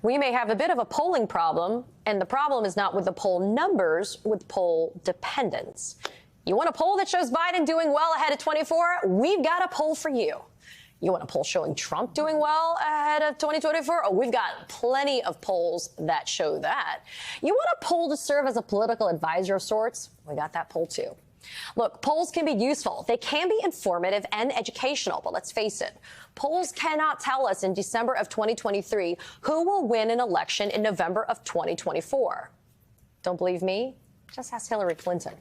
We may have a bit of a polling problem, and the problem is not with the poll numbers, with poll dependence. You want a poll that shows Biden doing well ahead of 24? We've got a poll for you. You want a poll showing Trump doing well ahead of 2024? Oh, we've got plenty of polls that show that. You want a poll to serve as a political advisor of sorts? We got that poll too. Look, polls can be useful. They can be informative and educational, but let's face it, polls cannot tell us in December of 2023 who will win an election in November of 2024. Don't believe me? Just ask Hillary Clinton.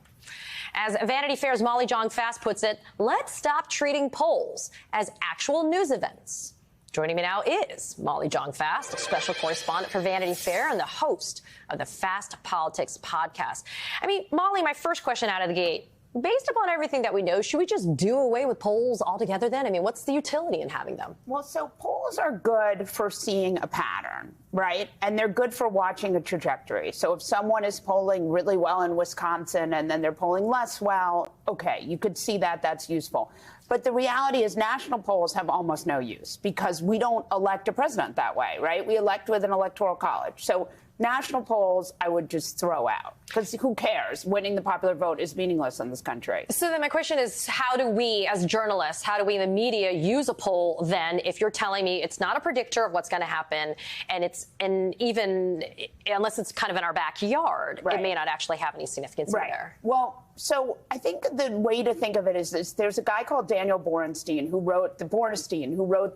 As Vanity Fair's Molly Jong-Fast puts it, let's stop treating polls as actual news events. Joining me now is Molly Jong-Fast, a special correspondent for Vanity Fair and the host of the Fast Politics podcast. I mean, Molly, my first question out of the gate, based upon everything that we know, should we just do away with polls altogether then? I mean, what's the utility in having them? Well, so polls are good for seeing a pattern, right? And they're good for watching a trajectory. So if someone is polling really well in Wisconsin and then they're polling less well, okay, you could see that that's useful. But the reality is national polls have almost no use because we don't elect a president that way, right? We elect with an electoral college. So national polls, I would just throw out because who cares? Winning the popular vote is meaningless in this country. So then my question is, how do we as journalists, how do we in the media use a poll then if you're telling me it's not a predictor of what's going to happen and even unless it's kind of in our backyard, right, it may not actually have any significance right there? Well, so I think the way to think of it is this. There's a guy called Daniel Borenstein who wrote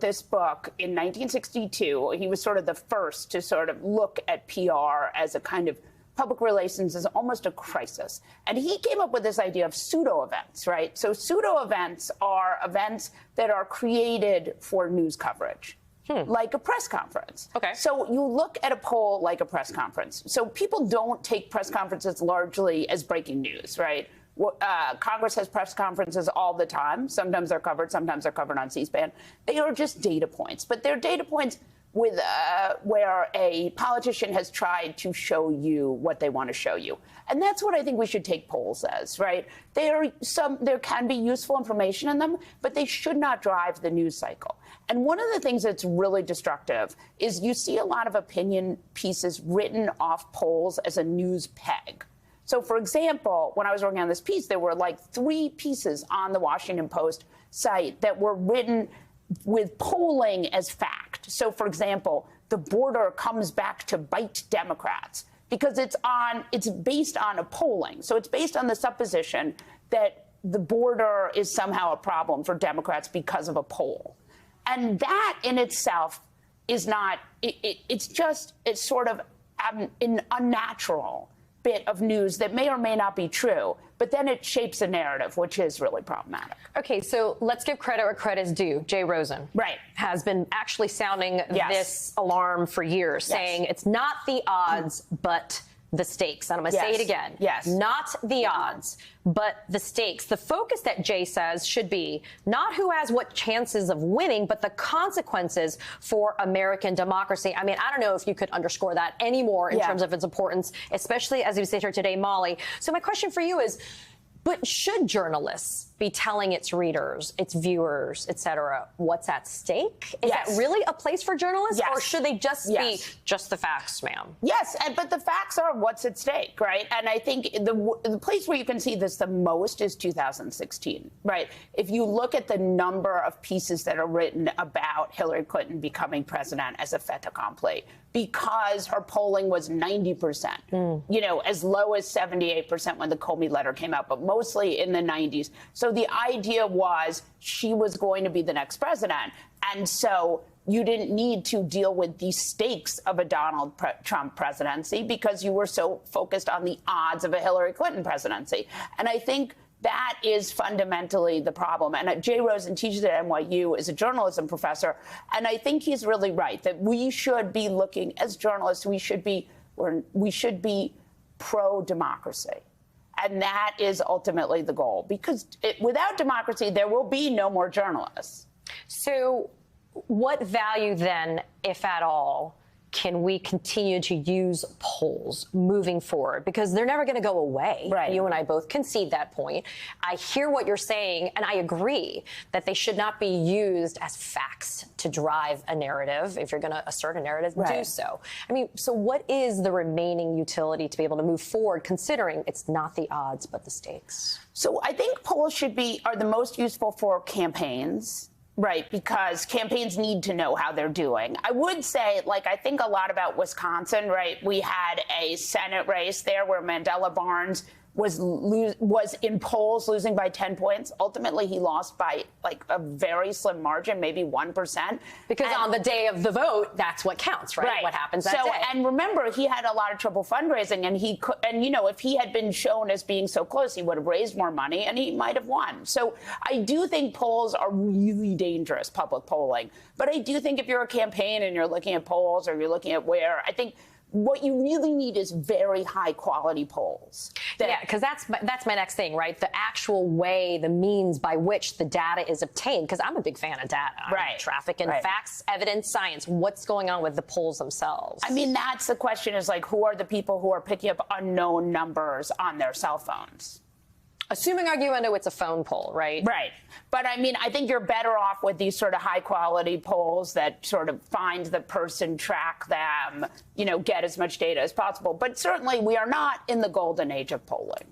this book in 1962. He was sort of the first to sort of look at PR as a kind of public relations as almost a crisis. And he came up with this idea of pseudo events, right? So pseudo events are events that are created for news coverage. Like a press conference. Okay. So you look at a poll like a press conference. So people don't take press conferences largely as breaking news, right? Congress has press conferences all the time. Sometimes they're covered on C-SPAN. They are just data points, but they're data points with where a politician has tried to show you what they want to show you. And that's what I think we should take polls as, right? There can be useful information in them, but they should not drive the news cycle. And one of the things that's really destructive is you see a lot of opinion pieces written off polls as a news peg. So, for example, when I was working on this piece, there were like 3 pieces on the Washington Post site that were written with polling as fact. So, for example, the border comes back to bite Democrats because it's based on a polling. So it's based on the supposition that the border is somehow a problem for Democrats because of a poll. And that in itself is not, it's sort of an unnatural bit of news that may or may not be true, but then it shapes a narrative, which is really problematic. Okay, so let's give credit where credit is due. Jay Rosen has been actually sounding this alarm for years, saying it's not the odds, but the stakes. And I'm going to say it again. Not the odds, but the stakes. The focus that Jay says should be not who has what chances of winning, but the consequences for American democracy. I mean, I don't know if you could underscore that anymore in terms of its importance, especially as we sit here today, Molly. So my question for you is, but should journalists be telling its readers, its viewers, et cetera, what's at stake? Is that really a place for journalists? Or should they just be just the facts, ma'am? Yes, but the facts are what's at stake, right? And I think the place where you can see this the most is 2016, right? If you look at the number of pieces that are written about Hillary Clinton becoming president as a fait accompli, because her polling was 90%, you know, as low as 78% when the Comey letter came out, but mostly in the 90s. So the idea was she was going to be the next president. And so you didn't need to deal with the stakes of a Donald Trump presidency because you were so focused on the odds of a Hillary Clinton presidency. And I think that is fundamentally the problem. And Jay Rosen teaches at NYU, is a journalism professor. And I think he's really right that we should be looking, as journalists, we should be pro-democracy. And that is ultimately the goal, because without democracy, there will be no more journalists. So what value then, if at all, can we continue to use polls moving forward? Because they're never going to go away. Right. You and I both concede that point. I hear what you're saying, and I agree that they should not be used as facts to drive a narrative. If you're going to assert a narrative, do so. I mean, so what is the remaining utility to be able to move forward, considering it's not the odds but the stakes? So I think polls are the most useful for campaigns. Right, because campaigns need to know how they're doing. I would say, I think a lot about Wisconsin, right? We had a Senate race there where Mandela Barnes was in polls losing by 10 points. Ultimately, he lost by a very slim margin, maybe 1%. Because on the day of the vote, that's what counts, right? What happens that day. And remember, he had a lot of trouble fundraising, and if he had been shown as being so close, he would have raised more money, and he might have won. So I do think polls are really dangerous, public polling. But I do think if you're a campaign and you're looking at polls or you're looking at I think what you really need is very high quality polls. Yeah, because that's my next thing, right? The actual way, the means by which the data is obtained. Because I'm a big fan of data. Right. Traffic and facts, evidence, science. What's going on with the polls themselves? I mean, that's the question is who are the people who are picking up unknown numbers on their cell phones? Assuming, arguendo, it's a phone poll, right? Right. But I mean, I think you're better off with these sort of high quality polls that sort of find the person, track them, get as much data as possible. But certainly we are not in the golden age of polling.